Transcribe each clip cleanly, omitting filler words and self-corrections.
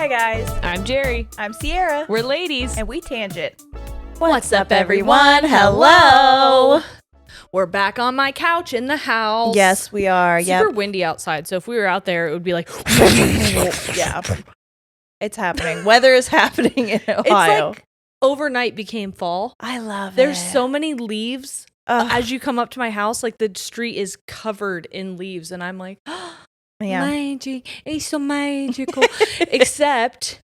Hey guys, I'm Jerry. I'm Sierra. We're ladies. And we tangent. What's up, everyone? Hello. We're back on my couch in the house. Yes, we are. Super windy outside, so if we were out there, it would be like... Yeah. It's happening. Weather is happening in Ohio. It's like overnight became fall. I love There's so many leaves. Ugh. As you come up to my house, like the street is covered in leaves, and I'm like... Yeah. Magic. It's so magical. Except,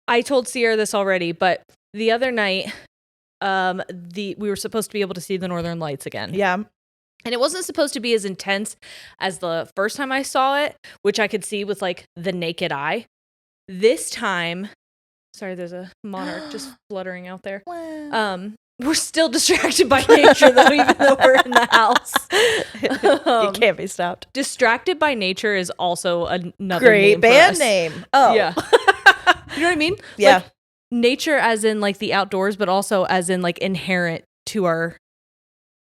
I told Sierra this already, but the other night, we were supposed to be able to see the Northern Lights again. Yeah. And it wasn't supposed to be as intense as the first time I saw it, which I could see with like the naked eye. This time, sorry, there's a monarch just fluttering out there. We're still distracted by nature, though, even though we're in the house. It can't be stopped. Distracted by Nature is also another great name band for us. name. Oh. Yeah. You know what I mean? Yeah. Like, nature as in like the outdoors, but also as in like inherent to our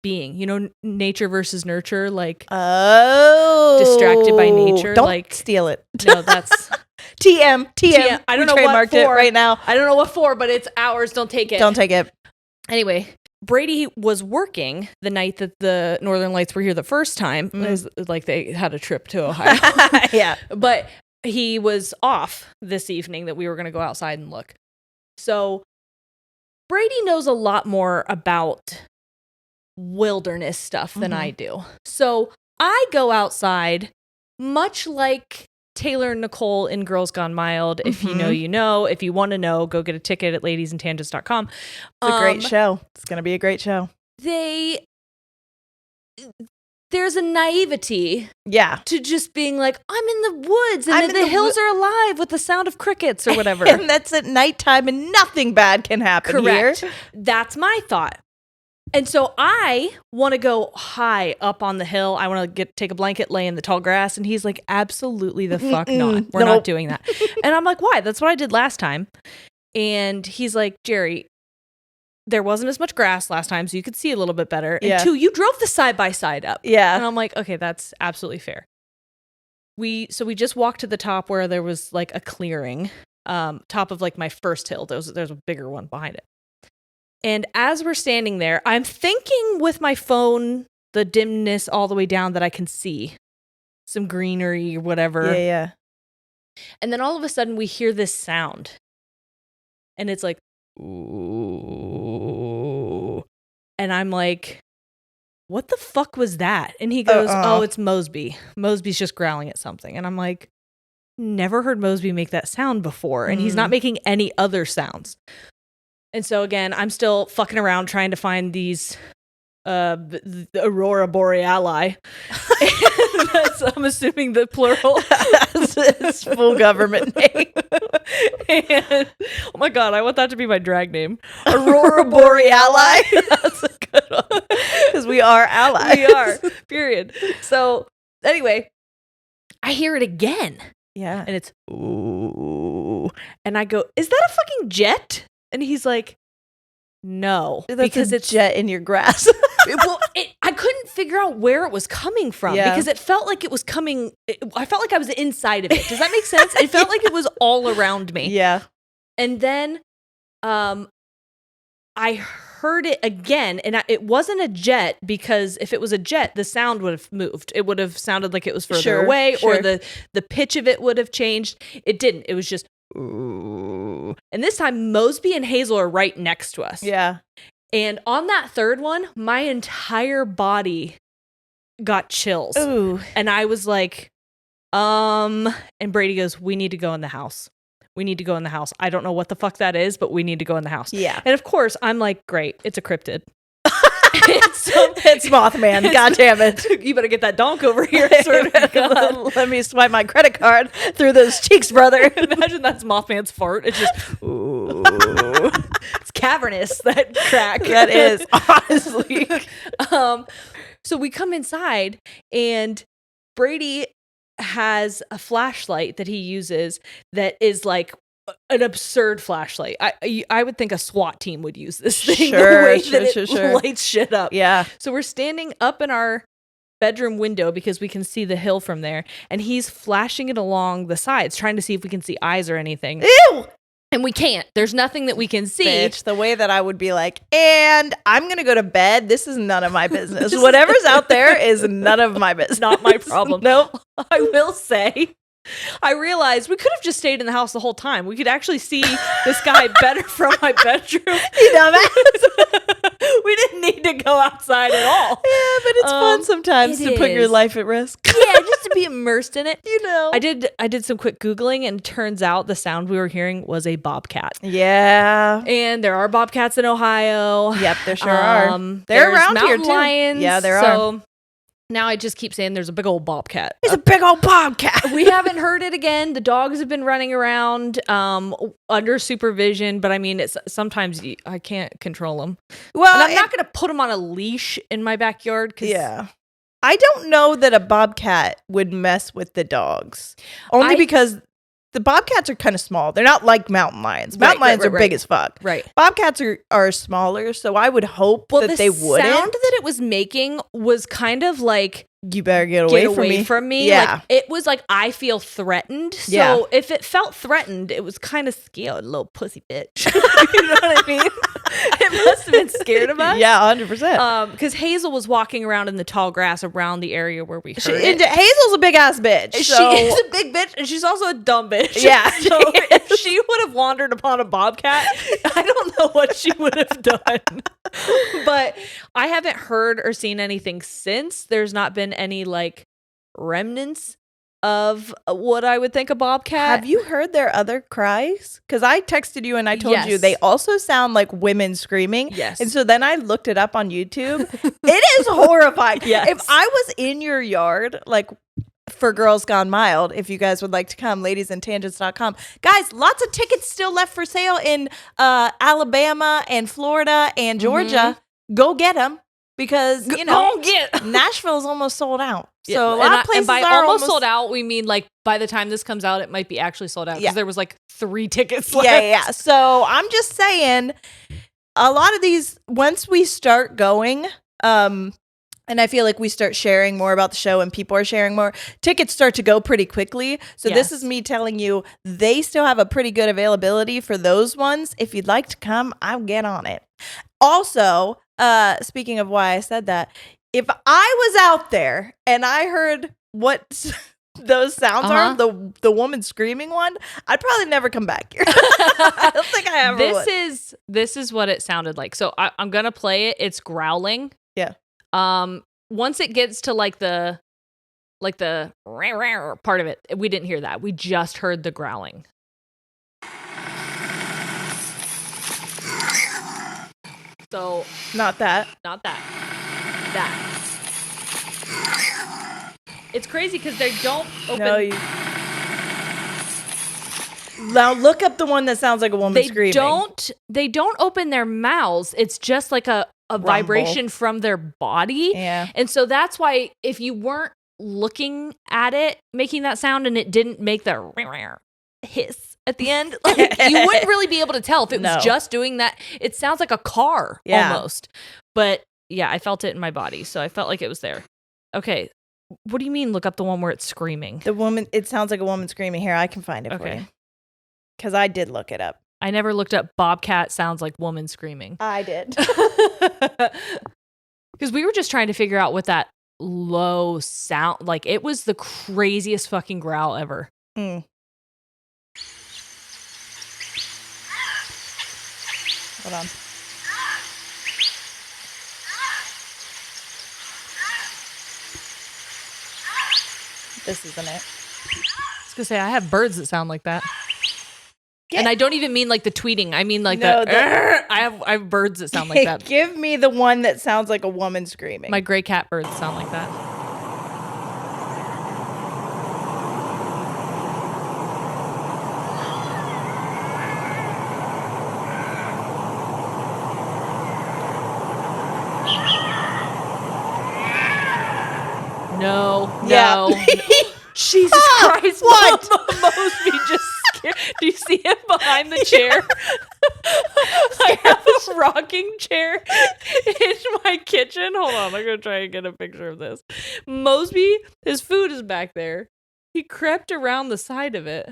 being. You know, nature versus nurture, like distracted by nature. Don't like steal it. No, that's TM. I don't know trademarked what it for right now. I don't know what for, but it's ours. Don't take it. Don't take it. Anyway, Brady was working the night that the Northern Lights were here the first time. It was like they had a trip to Ohio. Yeah. But he was off this evening that we were going to go outside and look. So Brady knows a lot more about wilderness stuff than I do. So I go outside much like Taylor and Nicole in Girls Gone Mild. If you know, you know. If you want to know, go get a ticket at ladiesandtangents.com. It's a great show. It's going to be a great show. There's a naivety to just being like, I'm in the woods and the hills are alive with the sound of crickets or whatever. And that's at nighttime and nothing bad can happen Correct. here. That's my thought. And so I want to go high up on the hill. I want to take a blanket, lay in the tall grass. And he's like, absolutely the fuck not. We're not doing that. And I'm like, why? That's what I did last time. And he's like, Jerry, there wasn't as much grass last time, so you could see a little bit better. And two, you drove the side-by-side up. Yeah. And I'm like, okay, that's absolutely fair. So we just walked to the top where there was like a clearing, top of like my first hill. There's a bigger one behind it. And as we're standing there, I'm thinking with my phone, the dimness all the way down, that I can see some greenery or whatever. Yeah. And then all of a sudden we hear this sound. And it's like, ooh. And I'm like, what the fuck was that? And he goes, oh, it's Mosby. Mosby's just growling at something. And I'm like, never heard Mosby make that sound before. And he's not making any other sounds. And so again, I'm still fucking around trying to find these the Aurora Boreali. I'm assuming the plural. It's full government name. And, oh my God, I want that to be my drag name. Aurora Boreali. That's a good one. Because we are allies. We are, period. So anyway, I hear it again. Yeah. And it's, ooh. And I go, is that a fucking jet? And he's like, no. Because it's jet in your grass. Well, I couldn't figure out where it was coming from because it felt like it was coming. I felt like I was inside of it. Does that make sense? It felt like it was all around me. Yeah. And then I heard it again, and it wasn't a jet, because if it was a jet, the sound would have moved. It would have sounded like it was further away, or the pitch of it would have changed. It didn't. It was just, ooh. And this time, Mosby and Hazel are right next to us. Yeah. And on that third one, my entire body got chills. Ooh. And I was like, and Brady goes, we need to go in the house. We need to go in the house. I don't know what the fuck that is, but we need to go in the house. Yeah. And of course, I'm like, great, it's a cryptid. It's Mothman. God damn it. You better get that donk over here. Let me swipe my credit card through those cheeks, brother. Imagine that's Mothman's fart. It's just, ooh. It's cavernous, that crack. That is, honestly. So we come inside, and Brady has a flashlight that he uses that is like an absurd flashlight. I would think a SWAT team would use this thing. Sure, the way that it sure. lights shit up. Yeah. So we're standing up in our bedroom window because we can see the hill from there, and he's flashing it along the sides, trying to see if we can see eyes or anything. Ew! And we can't. There's nothing that we can see. Bitch, the way that I would be like, and I'm going to go to bed. This is none of my business. Whatever's out there is none of my business. Not my problem. Nope. I will say, I realized we could have just stayed in the house the whole time. We could actually see this guy better from my bedroom. You dumbass. We didn't need to go outside at all. Yeah, but it's fun sometimes to put your life at risk. Yeah, just to be immersed in it. You know. I did some quick Googling, and it turns out the sound we were hearing was a bobcat. Yeah. And there are bobcats in Ohio. Yep, there sure are. They're There's around here mountain too. lions. Yeah, there are. Now I just keep saying there's a big old bobcat. It's a big old bobcat. We haven't heard it again. The dogs have been running around under supervision, but I mean, it's sometimes I can't control them. Well, and I'm not going to put them on a leash in my backyard. Yeah. I don't know that a bobcat would mess with the dogs. Only because the bobcats are kind of small. They're not like mountain lions. Mountain lions are big as fuck. Right. Bobcats are smaller, so I would hope that they wouldn't. The sound that it was making was kind of like, you better get away from me. Yeah. Like, it was like, I feel threatened. So if it felt threatened, it was kind of scared, little pussy bitch. You know what I mean? It must have been scared of us. Yeah, 100%. Because Hazel was walking around in the tall grass around the area where we heard it. Hazel's a big ass bitch. She is a big bitch, and she's also a dumb bitch. Yeah. So if she would have wandered upon a bobcat, I don't know what she would have done. But I haven't heard or seen anything since. There's not been any like remnants of what I would think a bobcat. Have you heard their other cries? Because I texted you and I told you they also sound like women screaming. Yes. And so then I looked it up on YouTube. It is horrifying. Yes. If I was in your yard, like for Girls Gone Mild, if you guys would like to come, ladiesandtangents.com. Guys, lots of tickets still left for sale in Alabama and Florida and Georgia. Go get them. Because, you know, Nashville's almost sold out. So a lot of places and by are almost sold out, we mean like by the time this comes out, it might be actually sold out. Because there was like 3 tickets left. Yeah. So I'm just saying, a lot of these, once we start going, and I feel like we start sharing more about the show and people are sharing more, tickets start to go pretty quickly. So this is me telling you, they still have a pretty good availability for those ones. If you'd like to come, I'll get on it. Also, speaking of why I said that, if I was out there and I heard what those sounds are, the woman screaming one, I'd probably never come back here. I don't think I ever would. This is what it sounded like. So I'm gonna play it. It's growling. Yeah. Once it gets to like the part of it, we didn't hear that. We just heard the growling. So not that. That. It's crazy because they don't open. Now look up the one that sounds like a woman screaming. They don't open their mouths. It's just like a vibration from their body. Yeah. And so that's why if you weren't looking at it making that sound and it didn't make the hiss at the end, like, you wouldn't really be able to tell if it was just doing that. It sounds like a car almost. But yeah, I felt it in my body. So I felt like it was there. Okay. What do you mean look up the one where it's screaming? The woman, it sounds like a woman screaming. Here, I can find it for you. Because I did look it up. I never looked up bobcat sounds like woman screaming. I did. Because we were just trying to figure out what that low sound, like it was the craziest fucking growl ever. Hold on. This isn't it. I was gonna say I have birds that sound like that. And I don't even mean like the tweeting. I mean like I have birds that sound like that. Give me the one that sounds like a woman screaming. My gray cat birds sound like that. No. Jesus Christ. What? Mosby just scared. Do you see him behind the chair? I have a rocking chair in my kitchen. Hold on, I'm gonna try and get a picture of this. Mosby, his food is back there. He crept around the side of it.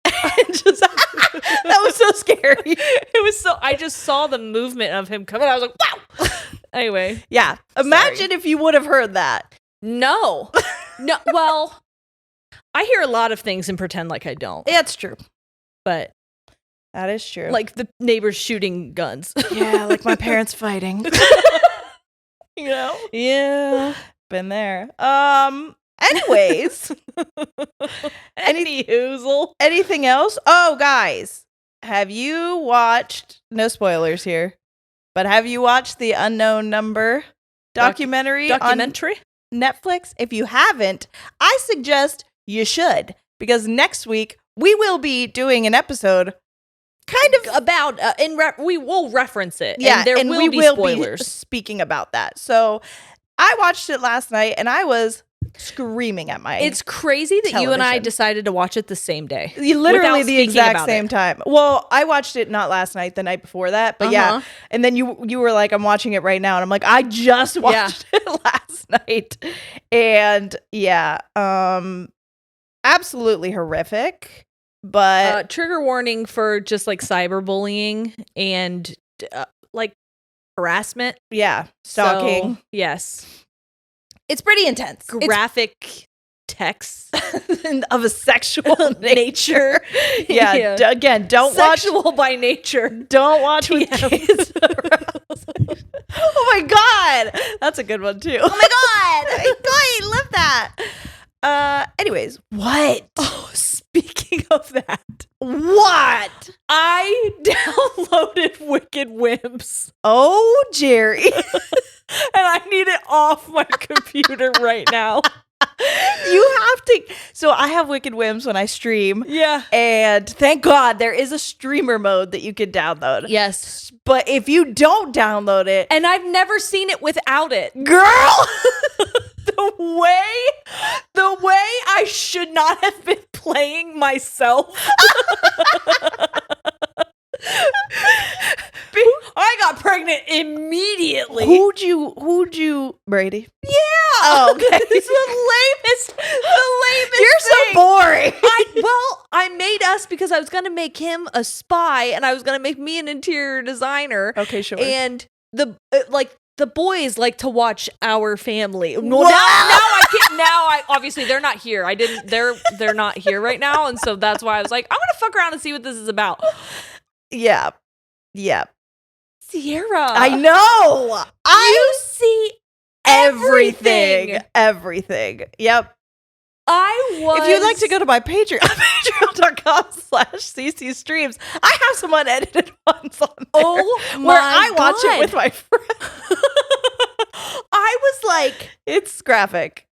That was so scary. It was so. I just saw the movement of him coming. I was like, wow. Anyway, yeah. Imagine if you would have heard that. No. Well, I hear a lot of things and pretend like I don't. Yeah, it's true. But that is true. Like the neighbors shooting guns. Yeah, like my parents fighting. You know? Yeah. Been there. Anyways. Anything else? Oh, guys. Have you watched, no spoilers here, but have you watched the Unknown Number documentary on Netflix? If you haven't, I suggest you should, because next week we will be doing an episode kind of about we will reference it. Yeah, and there and will we be will spoilers. be speaking about that. So I watched it last night and I was screaming at my It's crazy that television. you and I decided to watch it the same day. Literally the exact same time. Well, I watched it not last night, the night before that, but yeah. And then you were like, I'm watching it right now. And I'm like, I just watched it last night. And yeah, absolutely horrific. But trigger warning for just like cyberbullying and like harassment. Yeah. Stalking. So, yes. It's pretty intense. Graphic text of a sexual nature. Yeah. Again, don't watch. Sexual by nature. Don't watch with kids. Oh my God. That's a good one too. Oh my God. I love that. Anyways, what? Oh, speaking of that. What? I downloaded Wicked Wimps. Oh, Jerry. And I need it off my computer right now. You have to. So I have Wicked Whims when I stream. Yeah. And thank God there is a streamer mode that you can download. Yes. But if you don't download it. And I've never seen it without it. Girl! The way I should not have been playing myself. I got pregnant immediately. Who'd you, Brady? Yeah. Oh, okay. It's the lamest You're thing. so boring. I made us because I was going to make him a spy and I was going to make me an interior designer. Okay, sure. And the boys like to watch Our Family. Well, now I can't. Now I obviously they're not here. They're not here right now, and so that's why I was like, I'm gonna fuck around and see what this is about. Yeah. Sierra, I know. You see everything. Everything. Yep. If you'd like to go to my Patreon, patreon.com/CC streams, I have some unedited ones on there. Oh my where I watch God. it with my friends. I was like, it's graphic.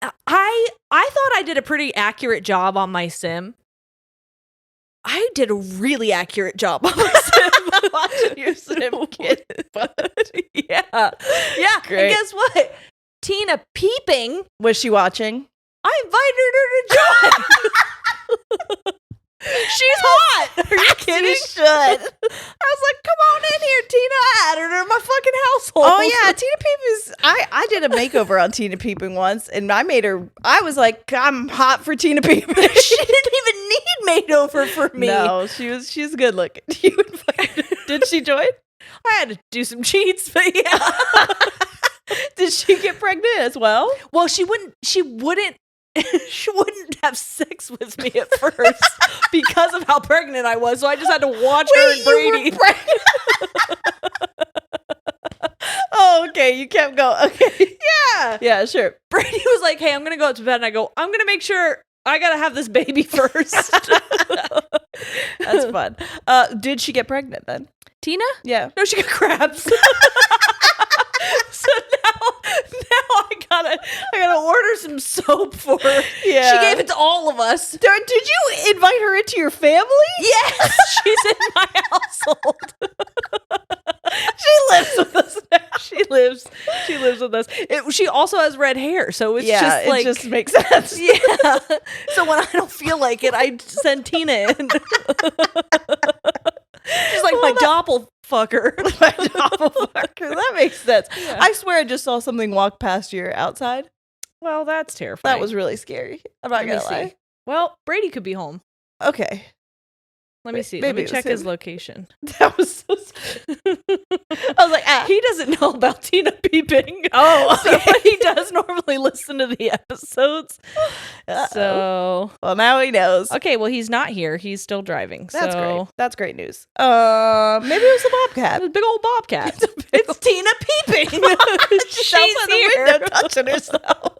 I thought I did a pretty accurate job on my sim. I did a really accurate job on my sim. Watching your sim kid. Yeah. Great. And guess what? Tina Peeping. Was she watching? I invited her to join. She's hot. Are you kidding? She should. I was like, come on in here, Tina. I added her in my fucking household. Oh yeah, Tina Peeping's. I did a makeover on Tina Peeping once, and I made her. I was like, I'm hot for Tina Peeping. She didn't even need makeover for me. No, she's good looking. You invited her. Did she join? I had to do some cheats, but yeah. Did she get pregnant as well? Well, she wouldn't have sex with me at first because of how pregnant I was. So I just had to watch her and Brady. You were pregnant? Oh, okay. You kept going. Okay. Yeah, sure. Brady was like, hey, I'm going to go up to bed. And I go, I'm going to make sure I got to have this baby first. That's fun. Did she get pregnant then? Tina? Yeah. No, she got crabs. So now I gotta order some soap for her. Yeah. She gave it to all of us. Did you invite her into your family? Yes, she's in my household. She lives with us now. She lives with us. She also has red hair, so it's just like it just makes sense. Yeah. So when I don't feel like it, I send Tina in. She's like my fucker. My doppelganger. That makes sense. Yeah. I swear I just saw something walk past your outside. Well, that's terrifying. That was really scary. I'm not going to lie. Well, Brady could be home. Okay. Let me see. Maybe Let me check his location. That was so scary. I was like, he doesn't know about Tina peeping. Oh, so he does normally listen to the episodes. So, well, now he knows. Okay, well, he's not here. He's still driving. That's so. great. That's great news. Maybe it was a bobcat. A big old bobcat. It's Tina peeping. She's out the window touching herself.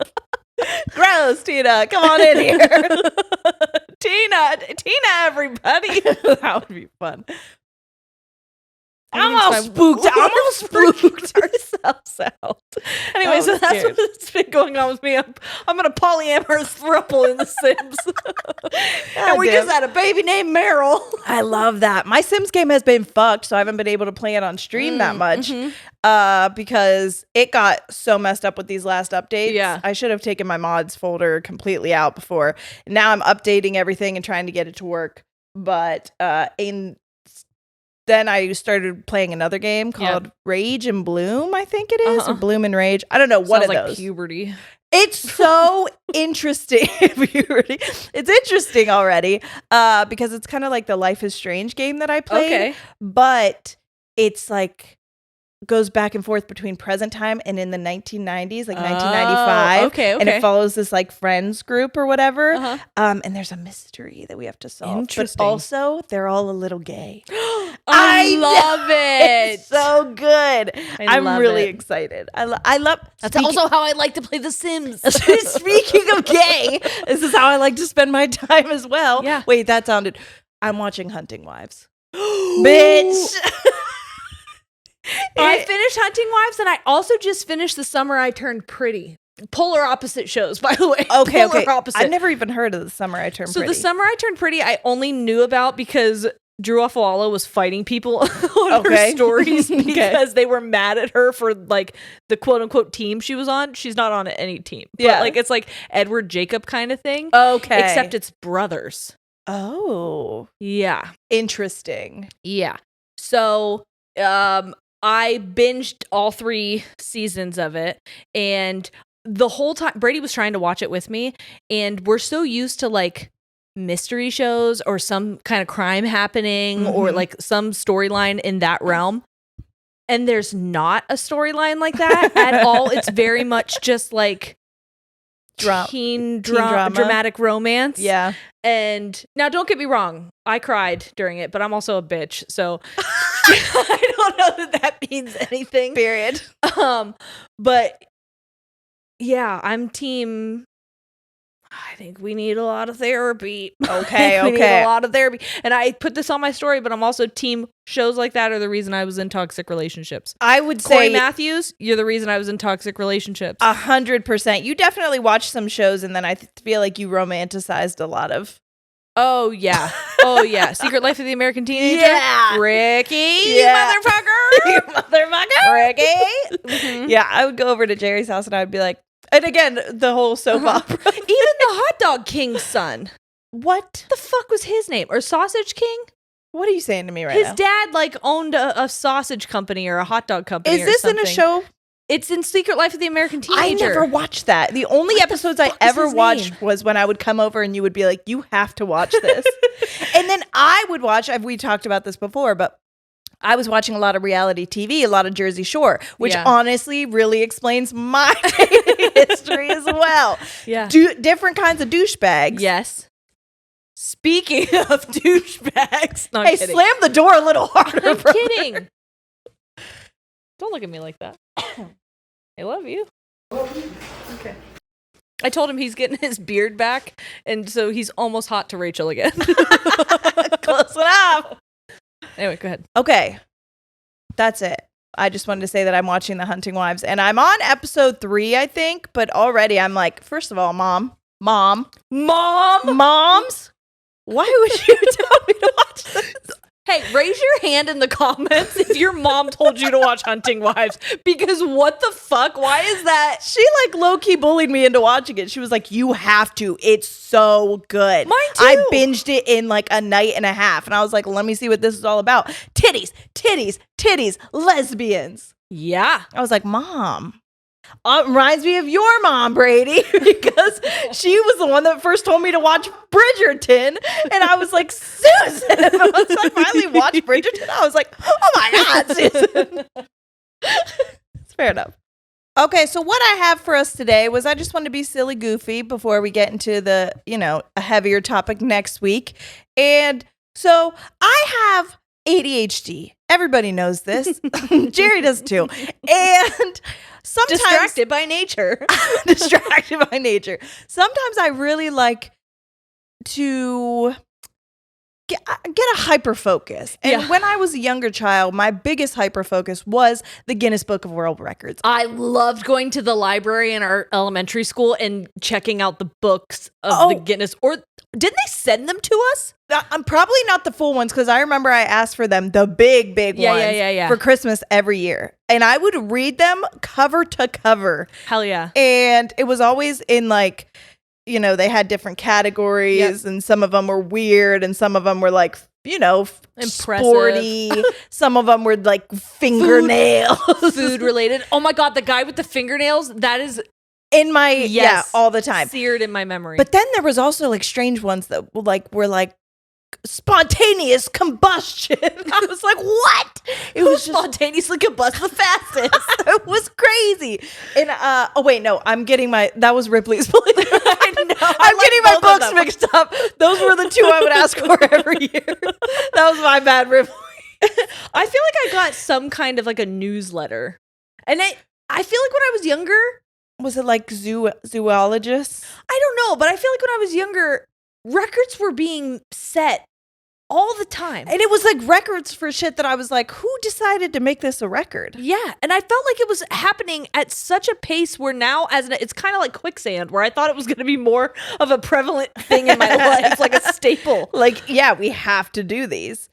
Gross, Tina. Come on in here. Tina, everybody. That would be fun. I'm all spooked ourselves out. Anyway, so that's what's been going on with me. I'm in a polyamorous throuple in The Sims. And we just had a baby named Meryl. I love that. My Sims game has been fucked, so I haven't been able to play it on stream that much because it got so messed up with these last updates. Yeah. I should have taken my mods folder completely out before. Now I'm updating everything and trying to get it to work. But then I started playing another game called Rage and Bloom, I think it is, or Bloom and Rage. I don't know. One of those. Puberty. It's so interesting. It's interesting already because it's kind of like the Life is Strange game that I played. Okay. But it's like goes back and forth between present time and in the 1990s, like 1995. Okay. And it follows this like friends group or whatever. And there's a mystery that we have to solve. Interesting. But also, they're all a little gay. I love it. It's so good. I'm really it. excited. I love. That's also how I like to play The Sims. Speaking of gay, this is how I like to spend my time as well. Yeah. Wait, that sounded. I'm watching Hunting Wives. Bitch. I finished Hunting Wives, and I also just finished The Summer I Turned Pretty. Polar opposite shows, by the way. Okay. Opposite. I've never even heard of The Summer I Turned Pretty. So The Summer I Turned Pretty, I only knew about because Drew Afawala was fighting people on her stories because they were mad at her for like the quote unquote team she was on. She's not on any team. But like it's like Edward Jacob kind of thing. Okay. Except it's brothers. Oh. Yeah. Interesting. Yeah. So I binged all 3 seasons of it, and the whole time Brady was trying to watch it with me, and we're so used to like mystery shows or some kind of crime happening or like some storyline in that realm. And there's not a storyline like that at all. It's very much just like teen drama, dramatic romance. Yeah. And now don't get me wrong, I cried during it, but I'm also a bitch. So I don't know that means anything. Period. But yeah, I'm team. I think we need a lot of therapy. Okay. We need a lot of therapy. And I put this on my story, but I'm also team shows like that are the reason I was in toxic relationships. I would Corey say Matthews, you're the reason I was in toxic relationships. 100%. You definitely watched some shows, and then I feel like you romanticized a lot of. Oh yeah. Secret Life of the American Teenager. Yeah. Ricky, you motherfucker. You motherfucker. Ricky. Yeah, I would go over to Jerry's house and I would be like, and again, the whole soap opera. Even the Hot Dog King's son. What the fuck was his name? Or Sausage King? What are you saying to me right now? His dad like owned a sausage company or a hot dog company. Is this in a show? It's in Secret Life of the American Teenager. I never watched that. The only episodes I ever watched was when I would come over and you would be like, you have to watch this. And then I would watch, we talked about this before, but I was watching a lot of reality TV, a lot of Jersey Shore, which honestly really explains my history as well. Yeah. Different kinds of douchebags. Yes. Speaking of douchebags. No, hey, slam the door a little harder, I'm kidding. Don't look at me like that. I love you. Okay. I told him he's getting his beard back, and so he's almost hot to Rachel again. Close enough. Anyway, go ahead. Okay. That's it. I just wanted to say that I'm watching The Hunting Wives, and I'm on episode 3, I think, but already I'm like, first of all, moms, why would you tell me to watch this? Hey, Raise your hand in the comments if your mom told you to watch Hunting Wives, because what the fuck? Why is that? She like low-key bullied me into watching it. She was like, you have to. It's so good. Mine too. I binged it in like a night and a half. And I was like, let me see what this is all about. Titties, titties, titties, lesbians. Yeah. I was like, Mom. Reminds me of your mom, Brady, because she was the one that first told me to watch Bridgerton. And I was like, Susan. And once I finally watched Bridgerton, I was like, oh my God, Susan. It's fair enough. Okay, so what I have for us today was I just wanted to be silly goofy before we get into the, a heavier topic next week. And so I have ADHD. Everybody knows this. Jerry does too. And sometimes distracted by nature. Distracted by nature. Sometimes I really like to get a hyperfocus. And when I was a younger child, my biggest hyperfocus was the Guinness Book of World Records. I loved going to the library in our elementary school and checking out the books of the Guinness. Or didn't they send them to us? I'm probably not the full ones, because I remember I asked for them, the big ones, for Christmas every year. And I would read them cover to cover. Hell yeah. And it was always in like, they had different categories, and some of them were weird, and some of them were like, impressive, sporty. Some of them were like fingernails, food related. Oh my God, the guy with the fingernails, that is in my all the time, seared in my memory. But then there was also like strange ones that were like spontaneous combustion. I was like, what? It was spontaneously combust the fastest. It was crazy. And I'm getting that was Ripley's. I know. I'm getting my books mixed up. Those were the two I would ask for every year. That was my bad, Ripley. I feel like I got some kind of like a newsletter. And I feel like when I was younger, was it like zoologists? I don't know, but I feel like when I was younger, records were being set all the time. And it was like records for shit that I was like, who decided to make this a record? Yeah. And I felt like it was happening at such a pace where now it's kind of like quicksand, where I thought it was going to be more of a prevalent thing in my life, like a staple. Like, yeah, we have to do these.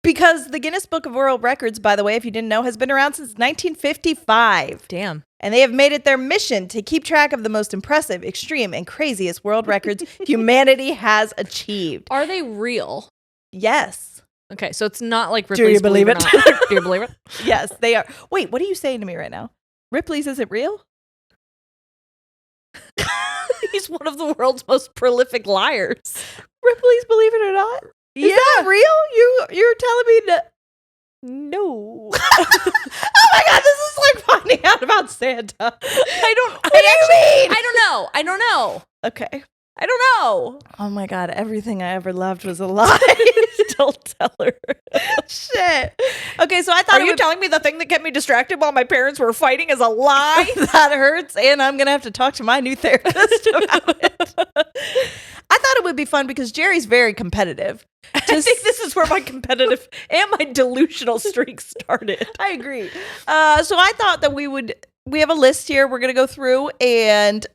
Because the Guinness Book of World Records, by the way, if you didn't know, has been around since 1955. Damn. And they have made it their mission to keep track of the most impressive, extreme, and craziest world records humanity has achieved. Are they real? Yes. Okay, so it's not like Ripley's. Do you believe it? Do you believe it? Yes, they are. Wait, what are you saying to me right now? Ripley's isn't real? He's one of the world's most prolific liars. Ripley's, believe it or not? Is that real? You're telling me that? No. Oh my God, this is like finding out about Santa. What do you mean? I don't know. Okay. I don't know. Oh my God, everything I ever loved was a lie. Don't tell her. Shit. Okay, so I thought Are you telling me the thing that kept me distracted while my parents were fighting is a lie? That hurts, and I'm going to have to talk to my new therapist about it. I thought it would be fun because Jerry's very competitive. I think this is where my competitive and my delusional streak started. I agree. So I thought that we have a list here we're going to go through and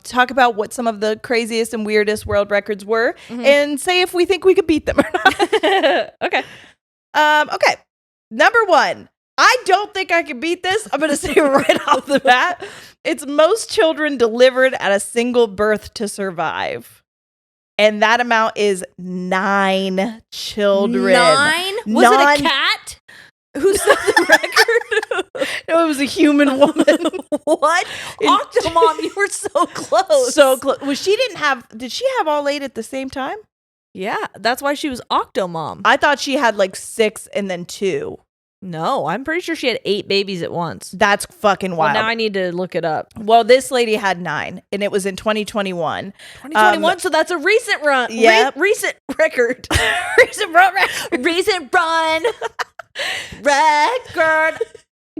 talk about what some of the craziest and weirdest world records were and say if we think we could beat them or not. Okay. Okay. Number 1. I don't think I can beat this. I'm going to say right off the bat. It's most children delivered at a single birth to survive. And that amount is 9 children. 9? Was it a cat? Who set the record? No, it was a human woman. What? Octomom, you were so close. So close. Well, did she have all 8 at the same time? Yeah, that's why she was Octomom. I thought she had like 6 and then 2. No, I'm pretty sure she had 8 babies at once. That's fucking wild. Well, now I need to look it up. Well, this lady had 9, and it was in 2021. 2021, so that's a recent run. Yeah. Recent record. Recent run record. Recent run. Record.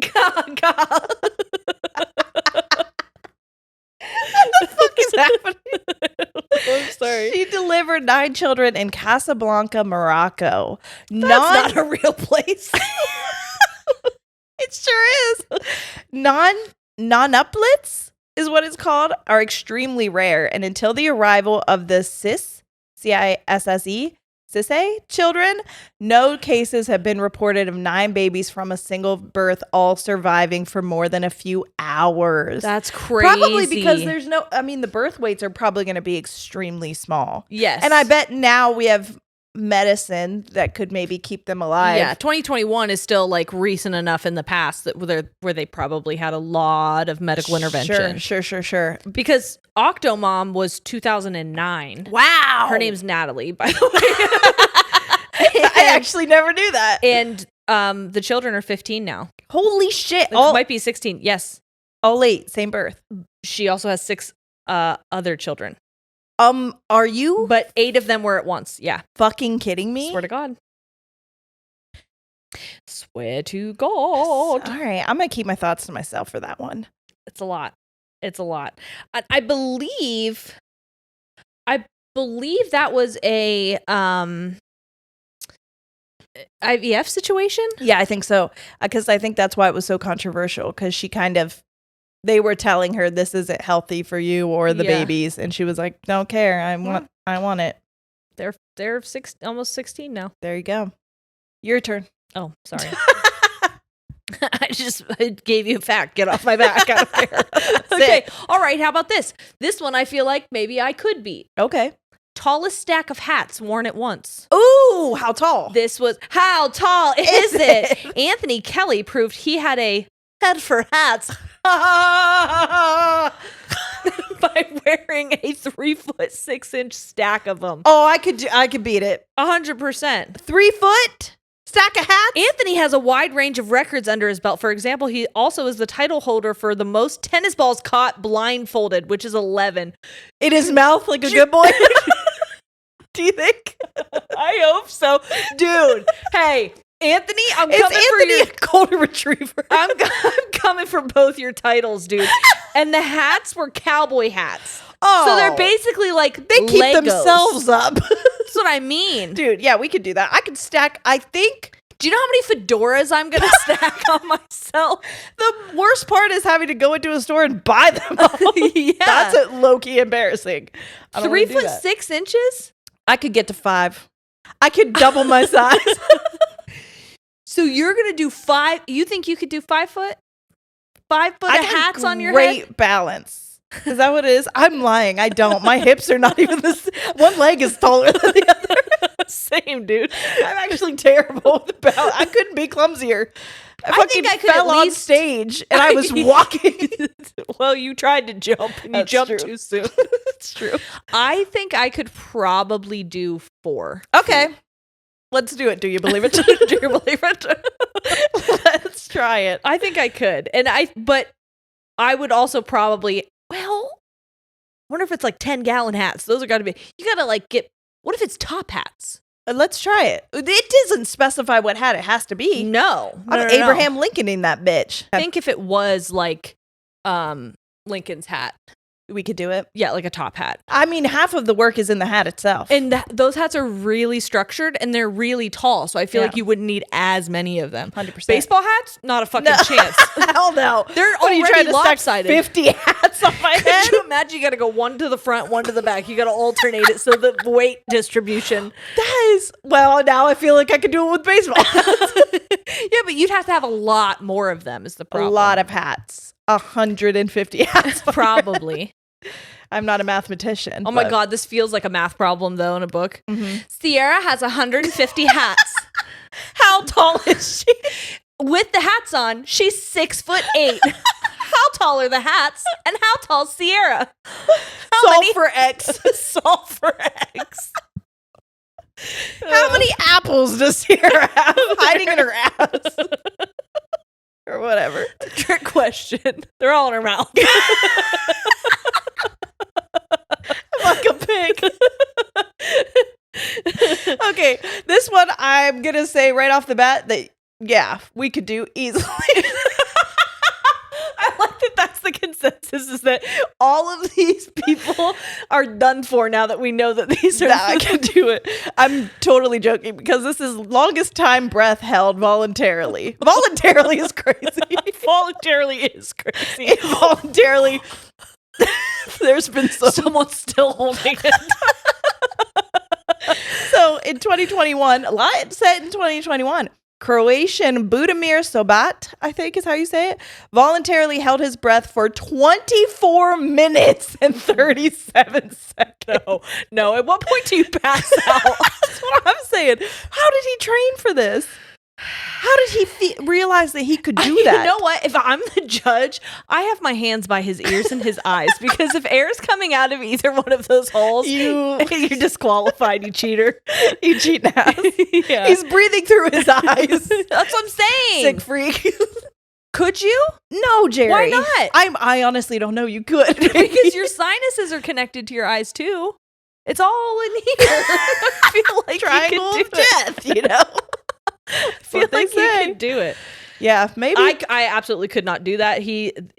God. What the fuck is happening? I'm sorry. She delivered 9 children in Casablanca, Morocco. That's not a real place. It sure is. Non-uplets is what it's called, are extremely rare. And until the arrival of the CISSE, children. No cases have been reported of 9 babies from a single birth, all surviving for more than a few hours. That's crazy. Probably because the birth weights are probably going to be extremely small. Yes. And I bet now we have medicine that could maybe keep them alive. Yeah, 2021 is still like recent enough in the past that where they probably had a lot of medical intervention. Sure. Because Octomom was 2009. Wow. Her name's Natalie, by the way. I actually never knew that. And the children are 15 now. Holy shit. It might be 16. Yes. All late, same birth. She also has 6 other children. Are you? But 8 of them were at once. Yeah. Fucking kidding me? Swear to God. Swear to God. All right. I'm going to keep my thoughts to myself for that one. It's a lot. I believe that was a IVF situation. Yeah, I think so. Because I think that's why it was so controversial. Because they were telling her this isn't healthy for you or the babies, and she was like, "Don't care. I want it." They're almost 16 now. There you go. Your turn. Oh, sorry. I gave you a fact. Get off my back. Out of here. Okay. All right. How about this? This one I feel like maybe I could beat. Okay. Tallest stack of hats worn at once. Ooh, how tall? How tall is it? Anthony Kelly proved he had a head for hats by wearing a 3'6" stack of them. Oh, I could beat it. 100%. 3 foot stack of hats. Anthony has a wide range of records under his belt. For example, he also is the title holder for the most tennis balls caught blindfolded, which is 11. In his mouth like a good boy. Do you think? I hope so. Dude, hey, Anthony, I'm coming for your a golden retriever. I'm coming for both your titles, dude. And the hats were cowboy hats. Oh. So they're basically like they keep Legos. themselves up. That's what I mean. Dude, yeah, we could do that. I could stack, I think. Do you know how many fedoras I'm going to stack on myself? The worst part is having to go into a store and buy them all. Yeah. That's low-key embarrassing. 3'6"? I could get to 5. I could double my size. So you're going to do 5. You think you could do 5 foot? 5 foot of hats on your head? Great balance. Is that what it is? I'm lying. I don't. My hips are not even this. One leg is taller than the other. Same, dude. I'm actually terrible with the balance. I couldn't be clumsier. I think I fell on stage and I was walking. Well, you tried to jump and you jumped too soon. That's true. I think I could probably do 4. Okay. Let's do it. Do you believe it? Do you believe it? Let's try it. I think I could. But I would also probably, I wonder if it's like 10-gallon hats. Those are got to be, you got to like what if it's top hats? Let's try it. It doesn't specify what hat it has to be. No. I'm Abraham Lincoln in that bitch. I think if it was like Lincoln's hat, we could do it. Yeah, like a top hat. I mean, half of the work is in the hat itself. And those hats are really structured and they're really tall. So I feel like you wouldn't need as many of them. 100%. Baseball hats? Not a fucking chance. Hell no. They're already lopsided. 50 hats on my head? Could you imagine you got to go one to the front, one to the back? You got to alternate it so the weight distribution. Well, now I feel like I could do it with baseball. Yeah, but you'd have to have a lot more of them is the problem. A lot of hats. 150 hats. Probably. I'm not a mathematician. Oh my God, this feels like a math problem though in a book. Mm-hmm. Sierra has 150 hats. How tall is she? With the hats on, she's 6'8". How tall are the hats? And how tall is Sierra? Solve for X. Solve for X. How many apples does Sierra have hiding in her ass? Or whatever. Trick question. They're all in her mouth. Like a pig. Okay, this one I'm going to say right off the bat that, yeah, we could do easily. I like that that's the consensus, is that all of these people are done for now that we know that these are... I can do it. I'm totally joking because this is longest time breath held voluntarily. Voluntarily is crazy. Voluntarily is crazy. Involuntarily, there's been someone still holding it. So in 2021, a lot set in 2021. Croatian Budimir Sobat, I think is how you say it, voluntarily held his breath for 24 minutes and 37 seconds. No. At what point do you pass out? That's what I'm saying. How did he train for this? How did he realize that he could do that? You know what? If I'm the judge, I have my hands by his ears and his eyes, because if air's coming out of either one of those holes, you're disqualified, you cheater. You cheating ass. Yeah. He's breathing through his eyes. That's what I'm saying. Sick freak. Could you? No, Jerry. Why not? I honestly don't know you could. Because your sinuses are connected to your eyes too. It's all in here. I feel like triangle you of death, you know? I feel like you could do it. Yeah, maybe. I absolutely could not do that.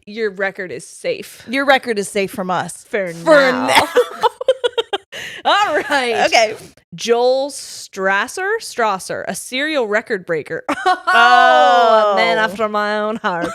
Your record is safe. Your record is safe from us. For now. All right. Okay. Joel Strasser, a serial record breaker. Oh, a man after my own heart.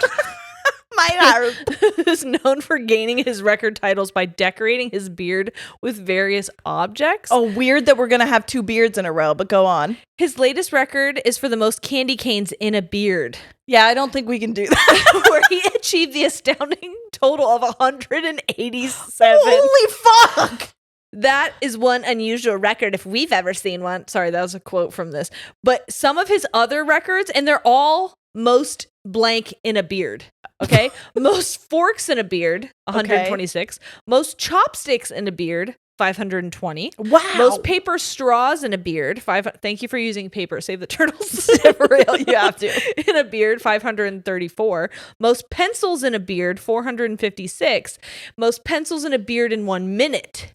Who's known for gaining his record titles by decorating his beard with various objects. Oh, weird that we're going to have 2 beards in a row, but go on. His latest record is for the most candy canes in a beard. Yeah, I don't think we can do that. Where he achieved the astounding total of 187. Holy fuck! That is one unusual record if we've ever seen one. Sorry, that was a quote from this. But some of his other records, and they're all most blank in a beard. Okay. Most forks in a beard, 126. Okay. Most chopsticks in a beard, 520. Wow. Most paper straws in a beard, thank you for using paper. Save the turtles. For real, you have to. In a beard, 534. Most pencils in a beard, 456. Most pencils in a beard in 1 minute,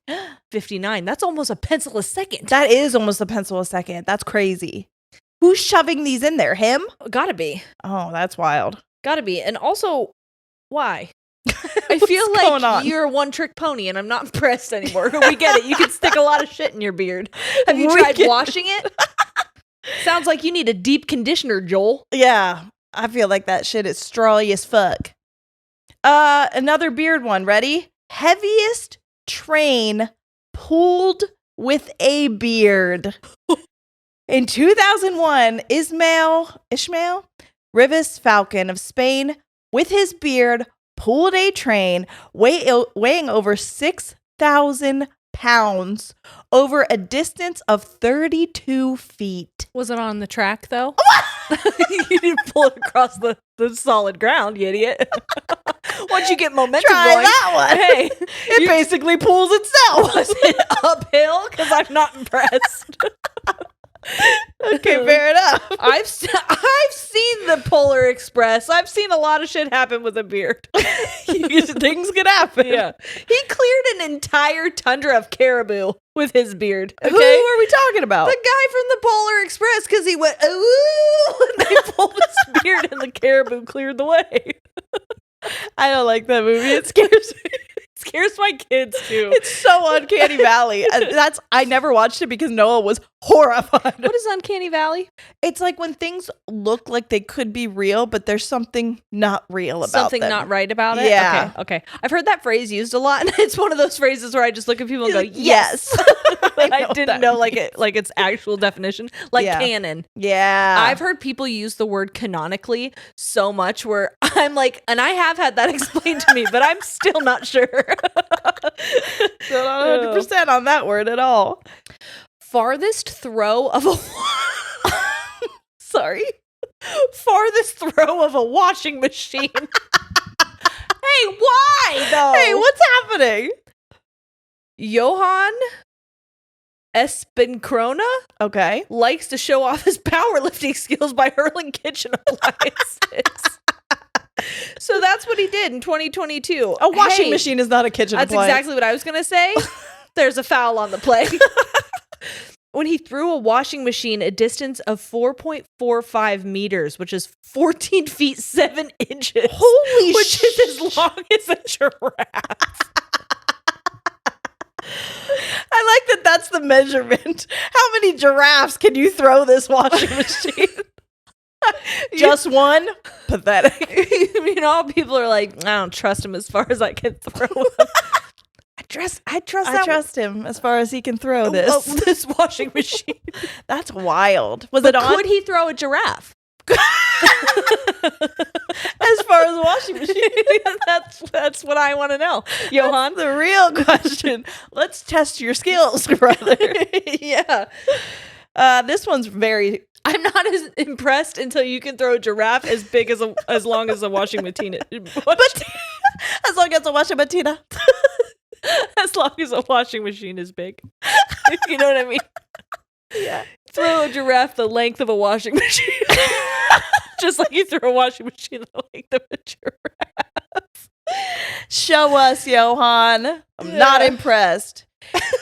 59. That's almost a pencil a second. That is almost a pencil a second. That's crazy. Who's shoving these in there? Him? Gotta be. Oh, that's wild. Gotta be. And also, why? I feel like you're a one-trick pony, and I'm not impressed anymore. We get it. You can stick a lot of shit in your beard. Have you tried washing it? Sounds like you need a deep conditioner, Joel. Yeah, I feel like that shit is strawy as fuck. Another beard one. Ready? Heaviest train pulled with a beard. In 2001, Ishmael Rivas Falcon of Spain, with his beard, pulled a train weighing over 6,000 pounds over a distance of 32 feet. Was it on the track, though? You didn't pull it across the solid ground, you idiot. Once you get momentum Try going. that one. Hey, it basically pulls itself. Was it uphill? Because I'm not impressed. Okay, fair enough. I've seen the Polar Express. I've seen a lot of shit happen with a beard. Things could happen. Yeah. He cleared an entire tundra of caribou with his beard. Okay? Who are we talking about? The guy from the Polar Express, because he went, ooh, and they pulled his beard and the caribou cleared the way. I don't like that movie. It scares me. Scares my kids too. It's so Uncanny Valley. I never watched it because Noah was horrified. What is Uncanny Valley? It's like when things look like they could be real, but there's something not real about something them. Not right about it? Yeah. Okay. I've heard that phrase used a lot, and it's one of those phrases where I just look at people and go, yes. I didn't know like its actual definition, like canon. Yeah. I've heard people use the word canonically so much where I'm like, and I have had that explained to me, but I'm still not sure. Still not 100% on that word at all. Farthest throw of a farthest throw of a washing machine. Hey, why though? Hey, what's happening? Johan Espencrona, likes to show off his powerlifting skills by hurling kitchen appliances. So that's what he did in 2022. A washing machine is not a kitchen appliance. That's exactly what I was going to say. There's a foul on the play. When he threw a washing machine a distance of 4.45 meters, which is 14 feet 7 inches. Holy shit. Which is as long as a giraffe. I like that that's the measurement. How many giraffes can you throw this washing machine? Just one? Pathetic. People are like, I don't trust him as far as I can throw him. I trust him as far as he can throw this. This washing machine. That's wild. Was But it on? could he throw a giraffe? As far as the washing machine? That's what I want to know, Johan. The real question. Let's test your skills, brother. Yeah. This one's very. I'm not as impressed until you can throw a giraffe as big as long as a washing machine. As long as a washing machine. As long as a washing machine is big. You know what I mean? Yeah. Throw a giraffe the length of a washing machine. Just like you throw a washing machine the length of a giraffe. Show us, Johan. I'm not impressed.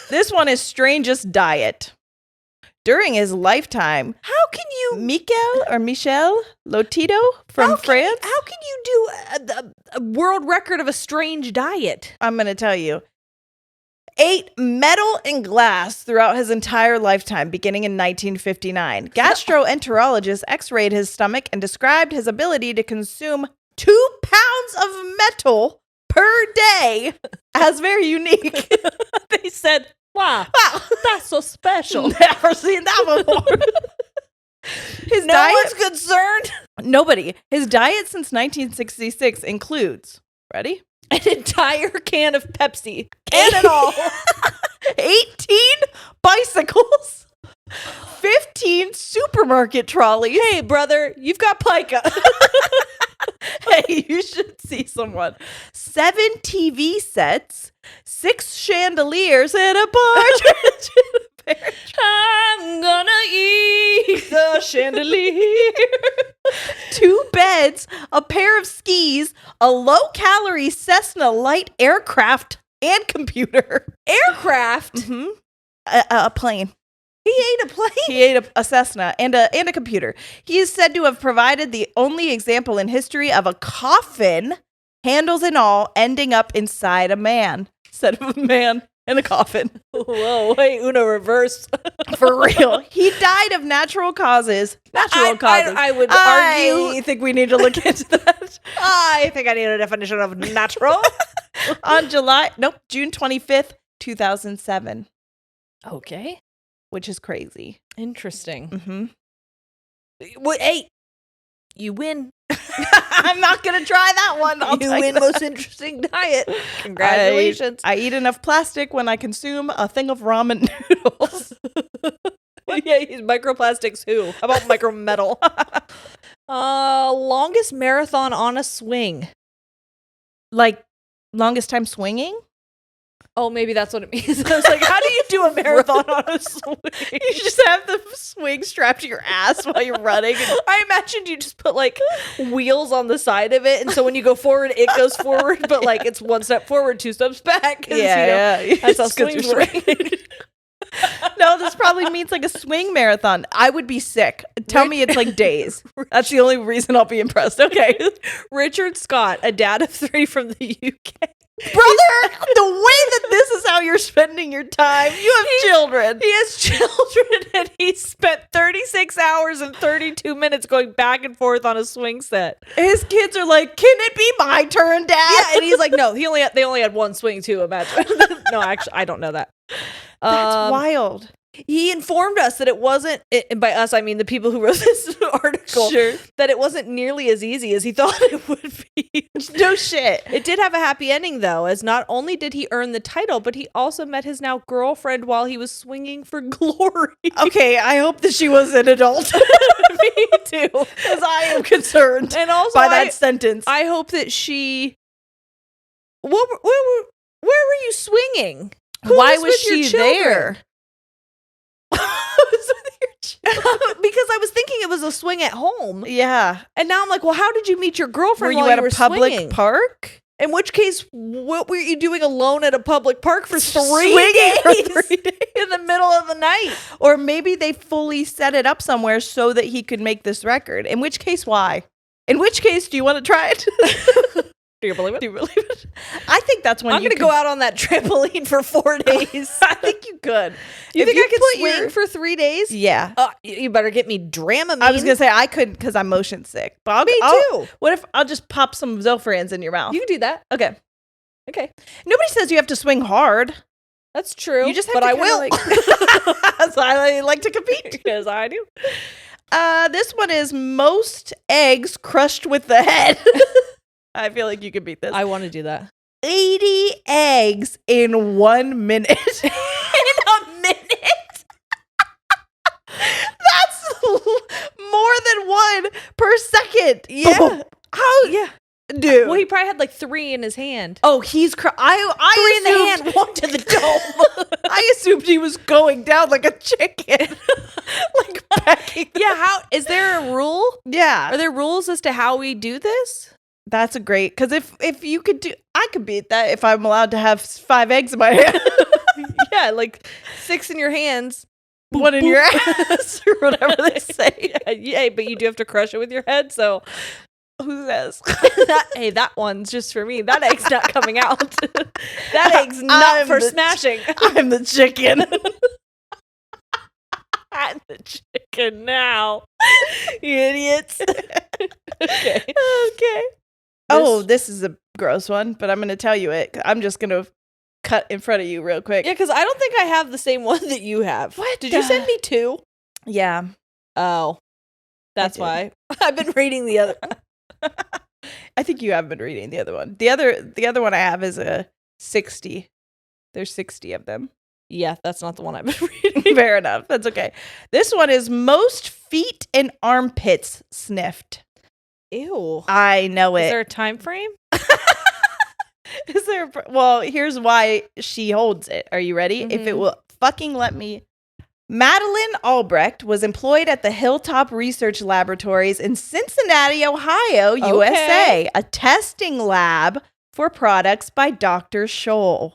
This one is strangest diet. During his lifetime, How can you Michel Lotito from France? How can you do a world record of a strange diet? I'm going to tell you. Ate metal and glass throughout his entire lifetime, beginning in 1959. Gastroenterologists x-rayed his stomach and described his ability to consume 2 pounds of metal per day as very unique. They said, wow, that's so special. Never seen that before. His No diet, one's concerned. nobody. His diet since 1966 includes, ready? An entire can of Pepsi. Can and all. 18 bicycles, 15 supermarket trolleys. Hey, brother, you've got pica. Hey, you should see someone. 7 TV sets, 6 chandeliers, and a partridge in a pear tree. I'm gonna eat the chandelier. 2 beds, a pair of skis, a low-calorie Cessna light aircraft, and computer. Aircraft? Mm-hmm. A plane. He ate a plane? He ate a Cessna and a computer. He is said to have provided the only example in history of a coffin, handles and all, ending up inside a man. Instead of a man in a coffin. Whoa, wait, Uno reverse. For real. He died of natural causes. I would argue. I think we need to look into that. I think I need a definition of natural. On June 25th, 2007. Okay. Which is crazy. Interesting. Mm-hmm. Well, hey, you win. I'm not going to try that one. You win most interesting diet. Congratulations. I eat enough plastic when I consume a thing of ramen noodles. Yeah, he's microplastics who? How about micrometal? Longest marathon on a swing. Like, longest time swinging? Oh, maybe that's what it means. I was like, how do you do a marathon on a swing? You just have the swing strapped to your ass while you're running. I imagined you just put like wheels on the side of it, and so when you go forward, it goes forward, but like it's 1 step forward, 2 steps back. Yeah. That's how swings work. No, this probably means like a swing marathon. I would be sick. Tell me it's like days. That's the only reason I'll be impressed. Okay. Richard Scott, a dad of 3 from the UK. Brother, the way that this is how you're spending your time, you have children. He has children, and he spent 36 hours and 32 minutes going back and forth on a swing set. His kids are like, can it be my turn, Dad? Yeah, and he's like, no, they only had 1 swing too, imagine. No, actually, I don't know that. That's wild. He informed us that it wasn't, and by us, I mean the people who wrote this article, sure, that it wasn't nearly as easy as he thought it would be. No shit. It did have a happy ending, though, as not only did he earn the title, but he also met his now girlfriend while he was swinging for glory. Okay, I hope that she was an adult. Me too. Because I am concerned and also by that sentence. I hope that she... Where were you swinging? Why was she there? Because I was thinking it was a swing at home. Yeah. And now I'm like, well, how did you meet your girlfriend while you were at a public swinging? Park? In which case, what were you doing alone at a public park for 3 days? For 3 days in the middle of the night? Or maybe they fully set it up somewhere so that he could make this record. In which case, why? In which case, do you want to try it? Do you believe it? Do you believe it? I think that's when I'm going to go out on that trampoline for 4 days. I think you could. You think I could swing for 3 days? Yeah. You better get me Dramamine. I was going to say I couldn't because I'm motion sick. But me too. What if I'll just pop some Zofrans in your mouth? You can do that. Okay. Okay. Nobody says you have to swing hard. That's true. You just have but to I will. So I like to compete. Because I do. This one is most eggs crushed with the head. I feel like you could beat this. I want to do that. 80 eggs in 1 minute. In a minute? That's more than one per second. Yeah. Boom. How? Yeah. Dude. Well, he probably had like 3 in his hand. Oh, he's I 3 in the hand, 1 to the dome. I assumed he was going down like a chicken. Like pecking. Yeah, how is there a rule? Yeah. Are there rules as to how we do this? That's a great, because if you could do, I could beat that if I'm allowed to have 5 eggs in my hand. Yeah, like 6 in your hands. One in your ass or whatever they say. Yeah, but you do have to crush it with your head, so Who says? that one's just for me. That egg's not coming out. That egg's not I'm for the smashing. I'm the chicken. I'm the chicken now. You idiots. Okay. Oh, this is a gross one, but I'm going to tell you it. I'm just going to cut in front of you real quick. Yeah, because I don't think I have the same one that you have. What Did you send me 2? Yeah. Oh. That's why. I've been reading the other. I think you have been reading the other one. The other one I have is a 60. There's 60 of them. Yeah, that's not the one I've been reading. Fair enough. That's okay. This one is most feet and armpits sniffed. Ew. I know it. Is there a time frame? Is there? Well, here's why she holds it. Are you ready? If it will fucking let me. Madeline Albrecht was employed at the Hilltop Research Laboratories in Cincinnati, Ohio, USA, a testing lab for products by Dr. Scholl.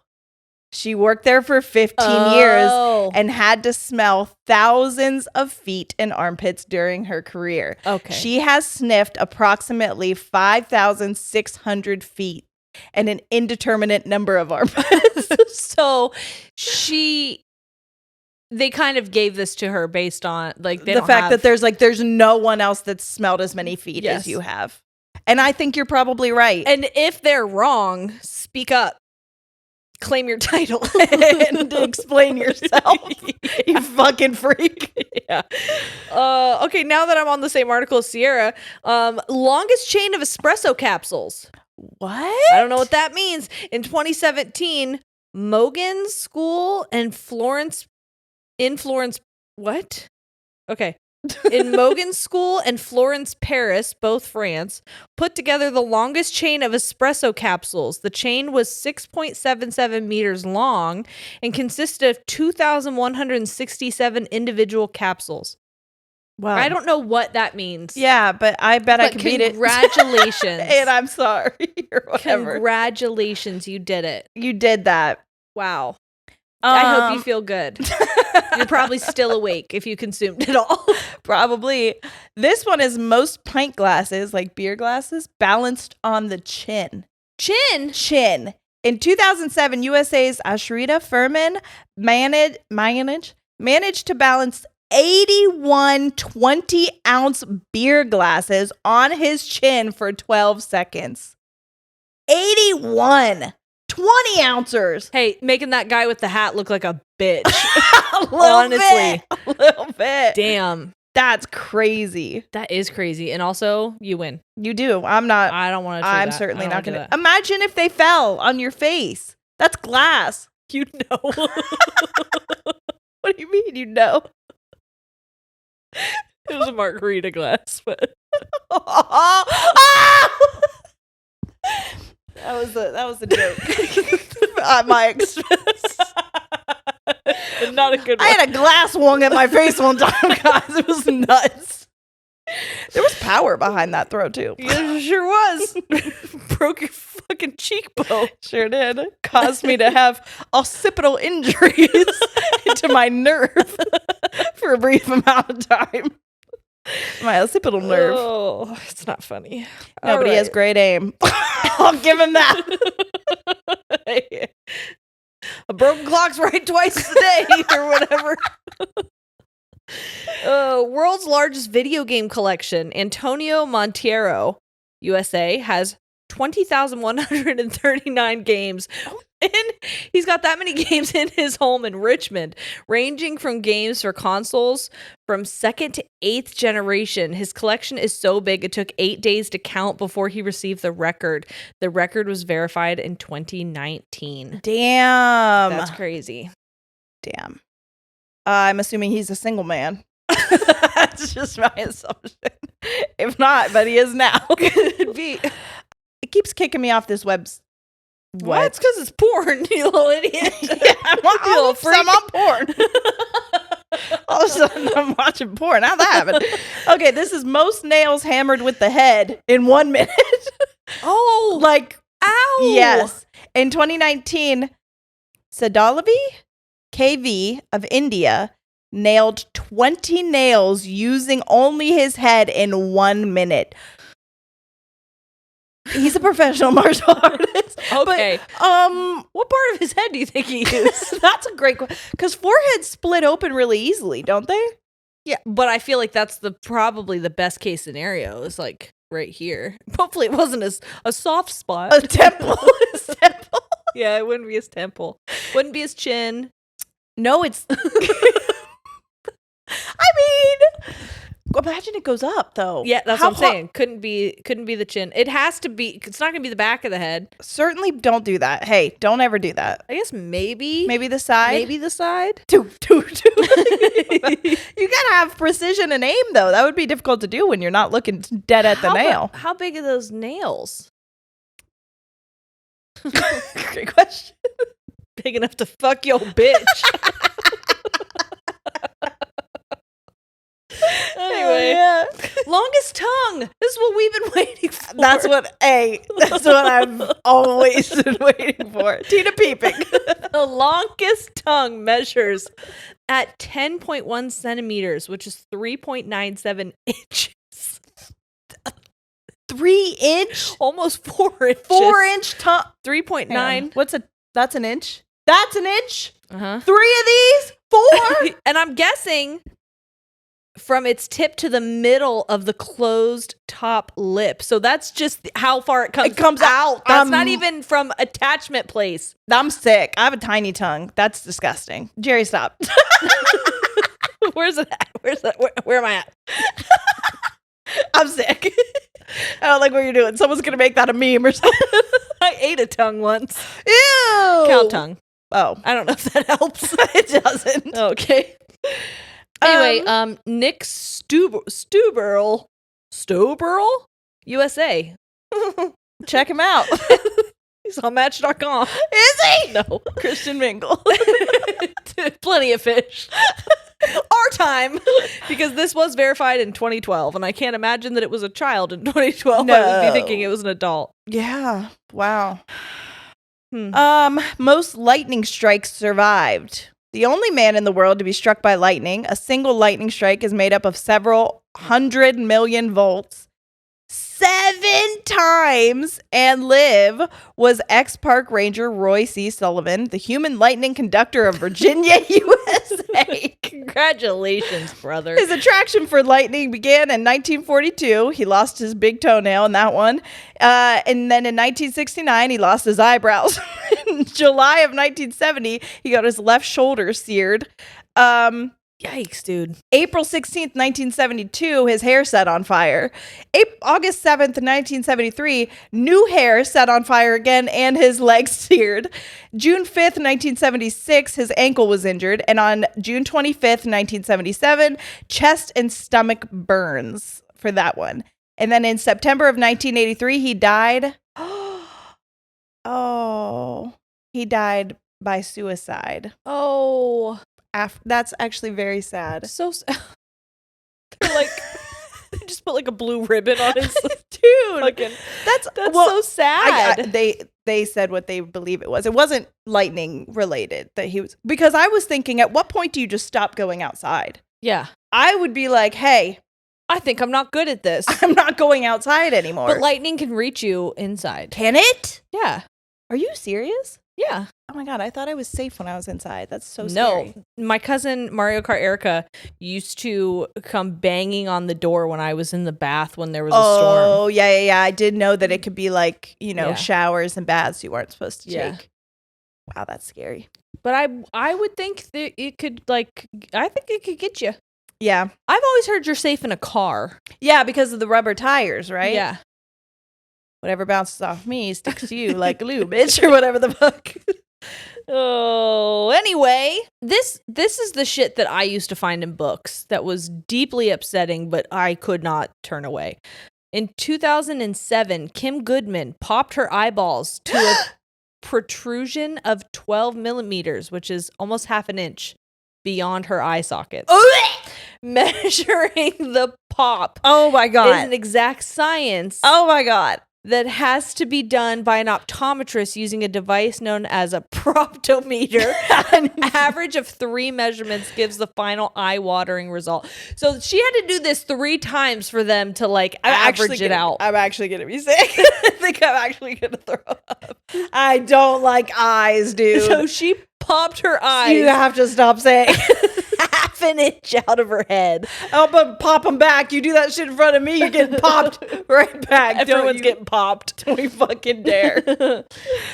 She worked there for 15 years and had to smell thousands of feet and armpits during her career. Okay. She has sniffed approximately 5,600 feet and an indeterminate number of armpits. So they kind of gave this to her based on like the fact that there's no one else that's smelled as many feet as you have. And I think you're probably right. And if they're wrong, speak up. Claim your title and explain yourself. You fucking freak. Yeah. Okay, now that I'm on the same article as Sierra, longest chain of espresso capsules. What? I don't know what that means. In 2017, Mogan School and Florence. What? Okay. In Mogan School and Florence, Paris, both France, put together the longest chain of espresso capsules. The chain was 6.77 meters long and consisted of 2,167 individual capsules. Wow. I don't know what that means. Yeah, but I bet I can beat it. Congratulations. And I'm sorry or whatever. Congratulations, you did it. You did that. Wow. I hope you feel good. You're probably still awake if you consumed it all. Probably. This one is most pint glasses, like beer glasses, balanced on the chin. Chin. In 2007, USA's Ashrita Furman managed to balance 81 20-ounce beer glasses on his chin for 12 seconds. 81 20-ouncers. Hey, making that guy with the hat look like a bitch. Honestly. A little bit. Damn. That's crazy. That is crazy. And also, you win. You do. I'm not. I don't want to. I'm certainly not going to. Imagine if they fell on your face. That's glass. You know. What do you mean? You know? It was a margarita glass, but. That was a joke. At my expense. Not a good one. I had a glass swung at my face one time, guys. It was nuts. There was power behind that throw, too. Yeah, it sure was. Broke your fucking cheekbone. Sure did. Caused me to have occipital injuries to my nerve for a brief amount of time. My occipital nerve. Oh, it's not funny. Nobody has great aim. I'll give him that. A broken clock's right twice a day or whatever. World's largest video game collection, Antonio Monteiro, USA, has 20,139 games. And he's got that many games in his home in Richmond, ranging from games for consoles from 2nd to 8th generation. His collection is so big, it took 8 days to count before he received the record. The record was verified in 2019. Damn. That's crazy. Damn. I'm assuming he's a single man. That's just my assumption. If not, but he is now. Could be. It keeps kicking me off this website. What? It's because it's porn, you little idiot. Yeah, I'm on porn. All of a sudden, I'm watching porn. How'd that happen? Okay, this is most nails hammered with the head in 1 minute. Oh, like, ow. Yes. In 2019, Sadalavi KV of India nailed 20 nails using only his head in 1 minute. He's a professional martial artist. Okay. But, what part of his head do you think he used? That's a great question. Because foreheads split open really easily, don't they? Yeah, but I feel like that's probably the best case scenario is like right here. Hopefully it wasn't a soft spot. A temple. His temple. Yeah, it wouldn't be his temple. Wouldn't be his chin. No, it's... I mean... Imagine it goes up, though. Yeah, that's what I'm saying. Couldn't be the chin. It has to be. It's not going to be the back of the head. Certainly don't do that. Hey, don't ever do that. I guess maybe the side. Maybe the side. You gotta have precision and aim, though. That would be difficult to do when you're not looking dead at the nail. How big are those nails? Great question. Big enough to fuck your bitch. Anyway, yeah. Longest tongue. This is what we've been waiting for. That's what I've always been waiting for. Tina peeping. The longest tongue measures at 10.1 centimeters, which is 3.97 inches. 3 inch? Almost 4 inches. 4 inch tongue. 3.9. That's an inch? That's an inch? Uh-huh. 3 of these? 4? And I'm guessing from its tip to the middle of the closed top lip. So that's just how far it comes out. That's not even from attachment place. I'm sick. I have a tiny tongue. That's disgusting. Jerry, stop. Where's it at? Where am I at? I'm sick. I don't like what you're doing. Someone's going to make that a meme or something. I ate a tongue once. Ew. Cow tongue. Oh. I don't know if that helps. It doesn't. Okay. Anyway, Nick Stuberl, USA. Check him out. He's on Match.com. Is he? No. Christian Mingle. Plenty of fish. Our time. Because this was verified in 2012, and I can't imagine that it was a child in 2012. No. I would be thinking it was an adult. Yeah. Wow. Most lightning strikes survived. The only man in the world to be struck by lightning, a single lightning strike is made up of several 100 million volts, 7 times, and live, was ex-park ranger Roy C. Sullivan, the human lightning conductor of Virginia, USA. Congratulations, brother. His attraction for lightning began in 1942. He lost his big toenail in that one. And then in 1969, he lost his eyebrows. In July of 1970, he got his left shoulder seared. Yikes, dude. April 16th, 1972, his hair set on fire. August 7th, 1973, new hair set on fire again and his legs seared. June 5th, 1976, his ankle was injured. And on June 25th, 1977, chest and stomach burns for that one. And then in September of 1983, he died. Oh, he died by suicide. Oh, That's actually very sad. So like, they just put like a blue ribbon on his dude. That's so sad. They said what they believe it was. It wasn't lightning related that he was, because I was thinking, at what point do you just stop going outside? Yeah, I would be like, hey, I think I'm not good at this. I'm not going outside anymore. But lightning can reach you inside. Can it? Yeah. Are you serious? Yeah. Oh my God, I thought I was safe when I was inside. That's so scary. No, my cousin Mario Kart Erica used to come banging on the door when I was in the bath when there was a storm. Oh, yeah. I did know that it could be like, showers and baths you weren't supposed to take. Wow, that's scary. But I would think that it could, like, I think it could get you. Yeah. I've always heard you're safe in a car. Yeah, because of the rubber tires, right? Yeah. Whatever bounces off me sticks to you like glue, bitch, or whatever the fuck. Oh, anyway, this is the shit that I used to find in books that was deeply upsetting, but I could not turn away. In 2007, Kim Goodman popped her eyeballs to a protrusion of 12 millimeters, which is almost half an inch beyond her eye sockets. Measuring the pop. Oh my God. Is an exact science. Oh my God. That has to be done by an optometrist using a device known as a proptometer. An average of 3 measurements gives the final eye-watering result. So she had to do this 3 times for them to average it out. I'm actually going to be sick. I think I'm actually going to throw up. I don't like eyes, dude. So she popped her eyes. You have to stop saying half an inch out of her head. Oh, but pop them back. You do that shit in front of me, you're getting popped right back. Everyone's getting popped. Don't you fucking dare.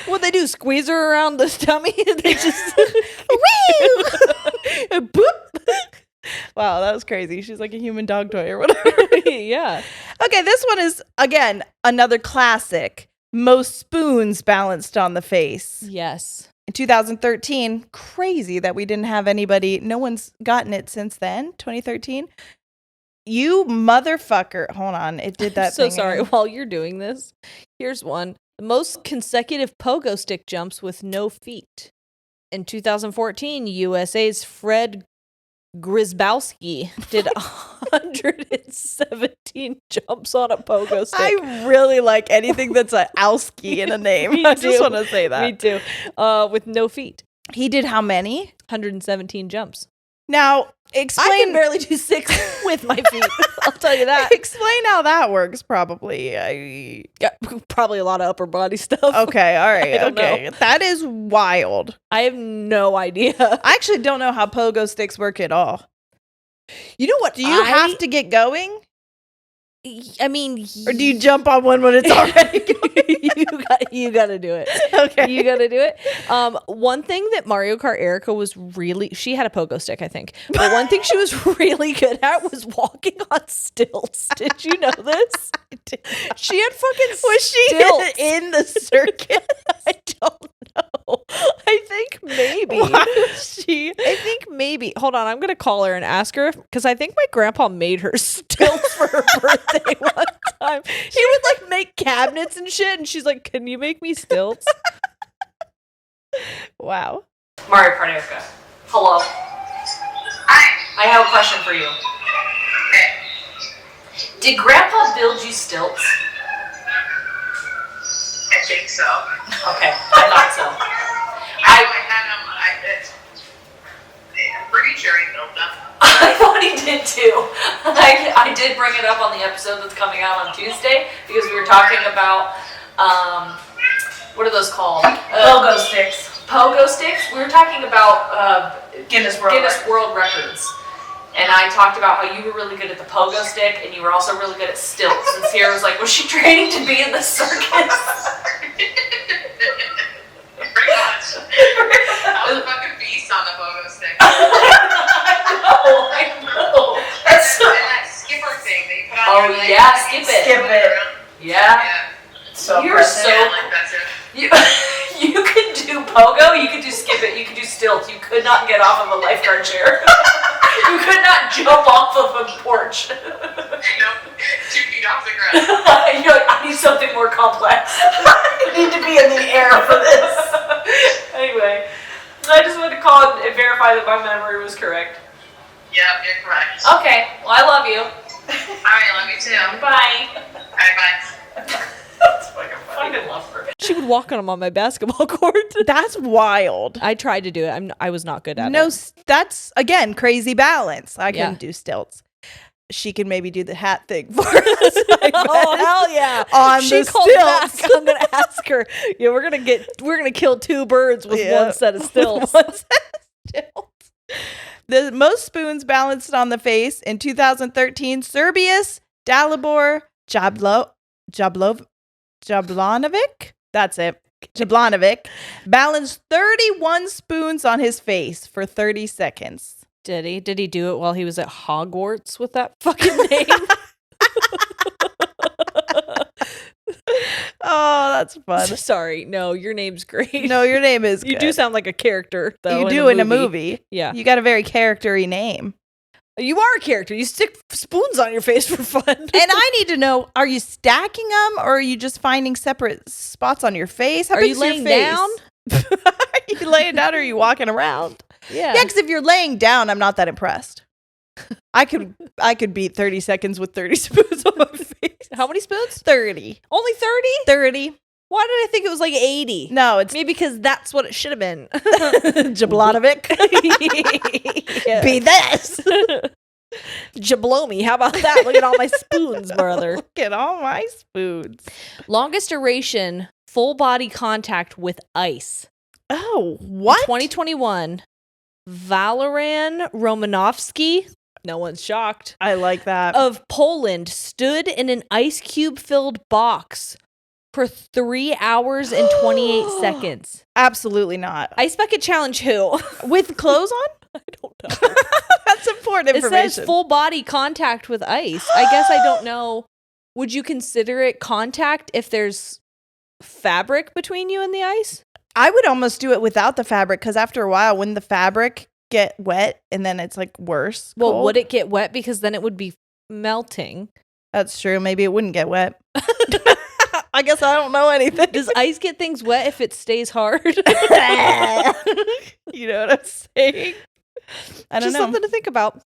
What they do? Squeeze her around the tummy? They just boop. Wow, that was crazy. She's like a human dog toy or whatever. Yeah. Okay, this one is, again, another classic. Most spoons balanced on the face. Yes. In 2013, crazy that we didn't have anybody. No one's gotten it since then, 2013. You motherfucker. Hold on. It did that thing. So sorry. While you're doing this, here's one. The most consecutive pogo stick jumps with no feet. In 2014, USA's Fred Grisbowski did 117 jumps on a pogo stick. I really like anything that's an Owski in a name. I just want to say that. Me too. With no feet. He did how many? 117 jumps. Now, explain. I can barely do 6 with my feet. I'll tell you that. Explain how that works, probably. Probably a lot of upper body stuff. Okay, all right. I don't know. That is wild. I have no idea. I actually don't know how pogo sticks work at all. You know what? Do you have to get going? I mean, or do you jump on one when it's already going? you got to do it. Okay. You got to do it. One thing that Mario Kart Erica was she had a pogo stick, I think. But one thing she was really good at was walking on stilts. Did you know this? She had fucking Was she stilts in the circus? I don't know. I think maybe. I think maybe. Hold on, I'm going to call her and ask her because I think my grandpa made her stilts for her birthday one time. He would make cabinets and shit, and she's like, "Can you make me stilts?" Wow. Mario Kart Erica. Hello. Hi. I have a question for you. Okay. Did Grandpa build you stilts? I think so. Okay, I thought so. I had them. I'm pretty sure he built them. I thought he did too. I did bring it up on the episode that's coming out on Tuesday because we were talking about what are those called? Pogo sticks. Pogo sticks. We were talking about Guinness World Records. And I talked about how you were really good at the pogo stick and you were also really good at stilts. And Sierra was like, was she training to be in the circus? Pretty much. I was a fucking beast on the pogo stick. I know. That's so... And that skipper thing that you put on your leg. Yeah, skip it. Skip it. Yeah. So you're so... that's it. You could do pogo, you could do skip it, you could do stilts. You could not get off of a lifeguard chair. You could not jump off of a porch. Nope. 2 feet off the ground. You're like, I need something more complex. I need to be in the air for this. Anyway, I just wanted to call and verify that my memory was correct. Yep, you're correct. Okay, well, I love you. Alright, love you too. Bye. Alright, bye. That's fucking funny. I love her. She would walk on them on my basketball court. That's wild. I tried to do it. I was not good at it. No, that's, again, crazy balance. I couldn't do stilts. she can maybe do the hat thing for us. Oh hell yeah! On she the calls stilts. back. I'm gonna ask her. Yeah, we're gonna kill 2 birds with one set of stilts. One set of stilts. The most spoons balanced on the face in 2013, Serbius Dalibor Jablanovic. That's it. Jablanovic balanced 31 spoons on his face for 30 seconds. Did he? Did he do it while he was at Hogwarts with that fucking name? Oh, that's fun. Sorry, no, your name's great. No, your name is good. You do sound like a character, though. You do in a movie. Yeah. You got a very character-y name. You are a character. You stick spoons on your face for fun. And I need to know, are you stacking them or are you just finding separate spots on your face? How Are big you is your laying face? down? Are you laying down or are you walking around? Yeah. Yeah, because if you're laying down, I'm not that impressed. I could beat 30 seconds with 30 spoons on my face. How many spoons? 30. Only 30? 30. Why did I think it was like 80? No, it's Maybe because that's what it should have been. Jablanovic. Yeah. Be this. Jablomi. How about that? Look at all my spoons, brother. Look at all my spoons. Longest duration, full body contact with ice. Oh, what? 2021, Valoran Romanovsky, no one's shocked, I like that. of Poland stood in an ice cube filled box for 3 hours and 28 seconds. Absolutely not. Ice bucket challenge who? With clothes on? I don't know. That's important It information. says full body contact with ice. I guess I don't know. Would you consider it contact if there's fabric between you and the ice? I would almost do it without the fabric because after a while, wouldn't the fabric get wet and then it's like worse? Well, cold? would it get wet? Because then it would be melting. That's true. Maybe it wouldn't get wet. I guess I don't know anything. Does ice get things wet if it stays hard? You know what I'm saying? I don't Just know. something to think about.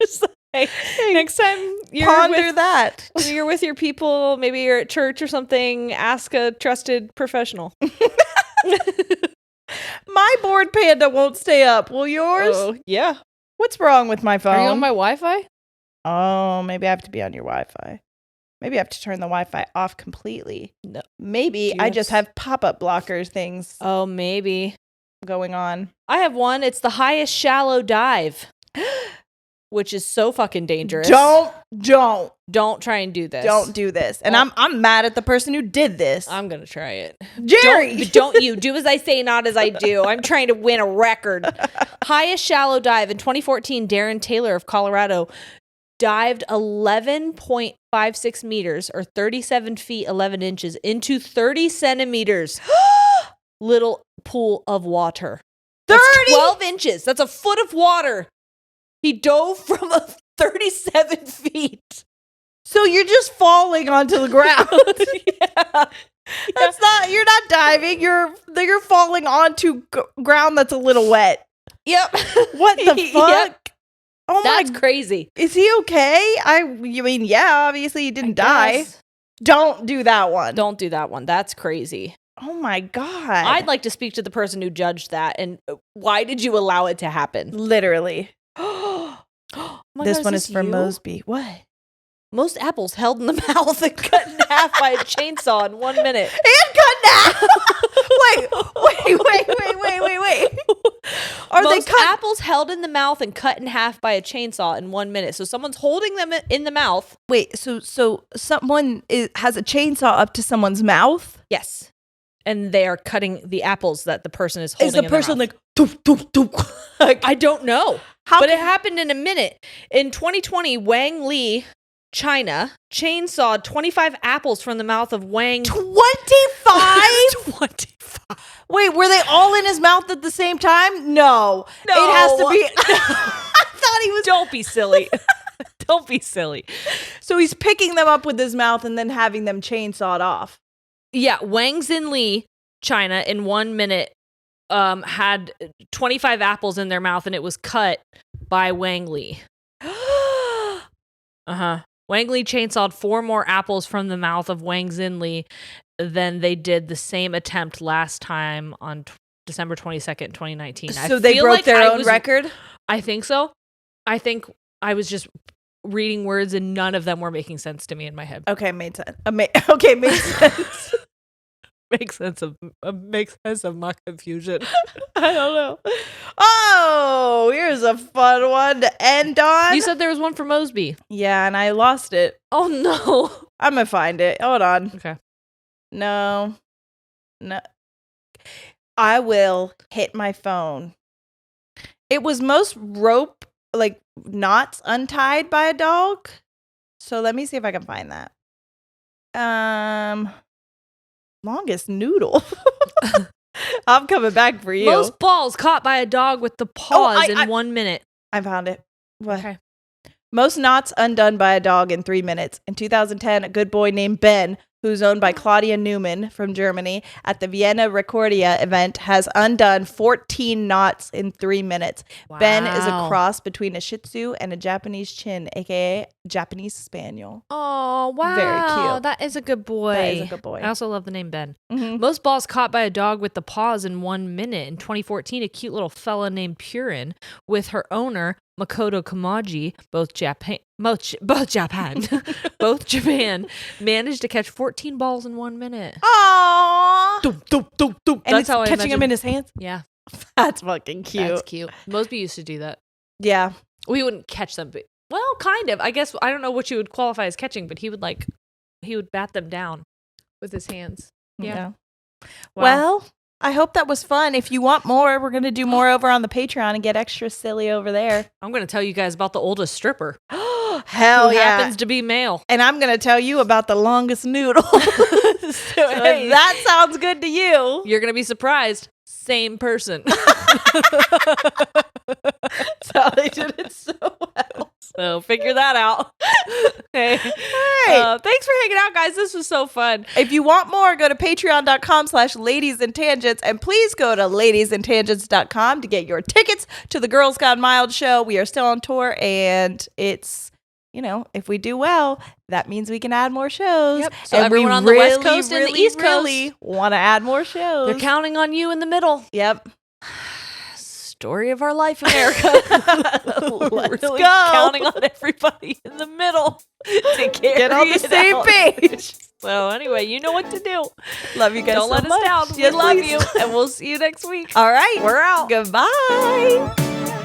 Just like, next time Ponder that. you're with your people, maybe you're at church or something, ask a trusted professional. My board panda won't stay up. Will yours? Oh, yeah. What's wrong with my phone? Are you on my Wi-Fi? Oh, maybe I have to be on your Wi-Fi. Maybe I have to turn the Wi-Fi off completely. No. Maybe I just have pop-up blockers things Oh, maybe. going on. I have one. It's the highest shallow dive, which is so fucking dangerous. Don't Don't try and do this. Don't do this. And I'm mad at the person who did this. I'm gonna try it. Jerry. Don't you do as I say, not as I do. I'm trying to win a record. Highest shallow dive in 2014. Darren Taylor of Colorado dived 11.56 meters or 37 feet 11 inches into 30 centimeters little pool of water. That's 30? 12 inches. That's a foot of water. He dove from 37 feet. So you're just falling onto the ground. Yeah. That's not. You're not diving. You're falling onto ground that's a little wet. Yep. What the fuck? Yep. Oh That's my! crazy. Is he okay? You mean, yeah. Obviously, he didn't die. Guess. Don't do that one. Don't do that one. That's crazy. Oh my god! I'd like to speak to the person who judged that. And why did you allow it to happen? literally. Oh my This God, one is is this for you? Mosby. What? Most apples held in the mouth and cut in half by a chainsaw in 1 minute. And cut now. wait. Are Most they cut? apples held in the mouth and cut in half by a chainsaw in 1 minute. So someone's holding them in the mouth. Wait. So someone has a chainsaw up to someone's mouth. Yes. And they are cutting the apples that the person is holding Is the in person their mouth. like? Doof, doof, doof. Like, I don't know. How But it can- happened in a minute. In 2020, Wang Li, China, chainsawed 25 apples from the mouth of Wang. 25? 25. Wait, were they all in his mouth at the same time? No. No. It has to be. I thought he was. Don't be silly. Don't be silly. So he's picking them up with his mouth and then having them chainsawed off. Yeah, Wang Li, China, in 1 minute had 25 apples in their mouth and it was cut by Wang Li. Uh-huh. Wang Li chainsawed 4 more apples from the mouth of Wang Li than they did the same attempt last time on December 22nd, 2019. So they broke their own record? I think so. I think I was just reading words and none of them were making sense to me in my head. Okay, made sense. Okay, made sense. Makes sense of my confusion. I don't know. Oh, here's a fun one to end on. You said there was one for Mosby. Yeah, and I lost it. Oh no. I'm gonna find it. Hold on. Okay. No. I will hit my phone. It was most rope, like knots untied by a dog. So let me see if I can find that. Longest noodle. I'm coming back for you. Most balls caught by a dog with the paws in 1 minute. I found it. What? Okay. Most knots undone by a dog in 3 minutes. In 2010, a good boy named Ben, who's owned by Claudia Newman from Germany, at the Vienna Recordia event, has undone 14 knots in 3 minutes. Wow. Ben is a cross between a Shih Tzu and a Japanese Chin, aka Japanese Spaniel. Oh, wow. Very cute. That is a good boy. That is a good boy. I also love the name Ben. Mm-hmm. Most balls caught by a dog with the paws in 1 minute. In 2014, a cute little fella named Purin with her owner, Makoto Kamaji, both Japan, managed to catch 14 balls in 1 minute. Aww. Doom, doom, doom, doom. And That's it's how I catching him in his hands? Yeah. That's fucking cute. That's cute. Mosby used to do that. Yeah. We wouldn't catch them, but well, kind of. I guess I don't know what you would qualify as catching, but he would bat them down with his hands. Yeah. Wow. Well, I hope that was fun. If you want more, we're going to do more over on the Patreon and get extra silly over there. I'm going to tell you guys about the oldest stripper. Hell who yeah. happens to be male. And I'm going to tell you about the longest noodle. So if that sounds good to you. You're going to be surprised. Same person. So they did it so well. So figure that out. Hey. Thanks for hanging out, guys. This was so fun. If you want more, go to patreon.com/ladiesandtangents, and please go to ladiesandtangents.com to get your tickets to the Girls Gone Mild show. We are still on tour, and it's, if we do well, that means we can add more shows. Yep. So and everyone on the West Coast and the East Coast want to add more shows. They're counting on you in the middle. Yep. Story of our life, America. Let's really go. Counting on everybody in the middle to Get on the same page. So anyway, you know what to do. Love you guys. Don't so let much. us down. Yes, we love please. you, and we'll see you next week. All right. We're out. Goodbye.